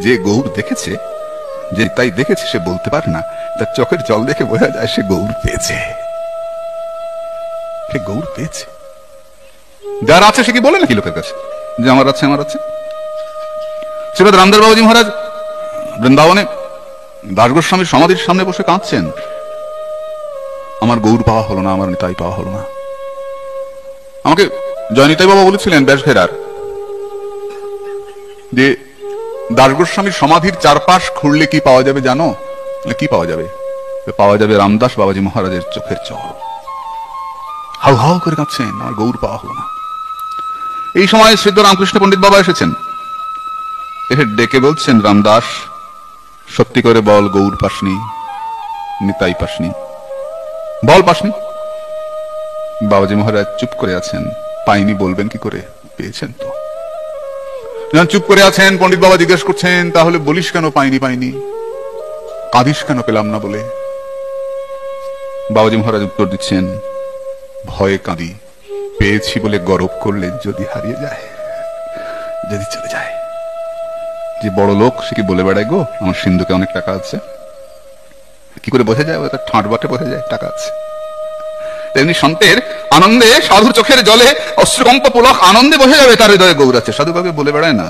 যে গৌর দেখেছে, যে তাই দেখেছে, সে বলতে পারে না, তার চোখের জল দেখে বোঝা যায় সে গৌর পেয়েছে। সে গৌর পেয়েছে। যার আছে সে কি বলে নাকি লোকের কাছে যে আমার আছে, আমার আছে? শ্রীপাদ রামদাস বাবাজি মহারাজ বৃন্দাবনে দাস গোস্বামীর সমাধির সামনে বসে কাঁদছেন, আমার গৌর পাওয়া হলো না, আমার নিতাই পাওয়া হলো না। আমাকে জয় নিতাই বাবা বলেছিলেন ব্যাসঘেরার যে দাস গোস্বামীর সমাধির চারপাশ খুঁড়লে কি পাওয়া যাবে জানো? কি পাওয়া যাবে? পাওয়া যাবে রামদাস বাবাজি মহারাজের চোখের জল। হাউ হাউ করে কাঁদছেন, আমার গৌর পাওয়া হলো না। এই সময় সিদ্ধ রামকৃষ্ণ পণ্ডিত বাবা এসেছেন, এসে ডেকে বলছেন, রামদাস সত্যি করে বল, গৌর পাসনি, নিতাই পাসনি, বল পাসনি। বাবাজি মহারাজ চুপ করে আছেন, পাইনি বলবেন কি করে? পেয়েছেন তো। যখন চুপ করে আছেন, পণ্ডিত বাবা জিজ্ঞেস করছেন, তাহলে বলিস কেন পাইনি পাইনি, কাঁদিস কেন পেলাম না বলে? বাবাজি মহারাজ উত্তর দিচ্ছেন, ভয়ে কাঁদি, পেয়েছি বলে গরব করলে যদি হারিয়ে যায়, যদি চলে যায়। যে বড় লোক সে কি বলে বেড়ায়, গো আমার সিন্ধুকে অনেক টাকা আছে? কি করে বোঝা যায়? তার ঠাঁট বাটে বোঝা যায় টাকা আছে। তেমনি সন্তের আনন্দে, সাধুর চোখের জলে অশ্রুকম্প পুলক আনন্দে বোঝা যাবে তার হৃদয়ে গৌর আছে। সাধু কাউকে বলে বেড়ায় না।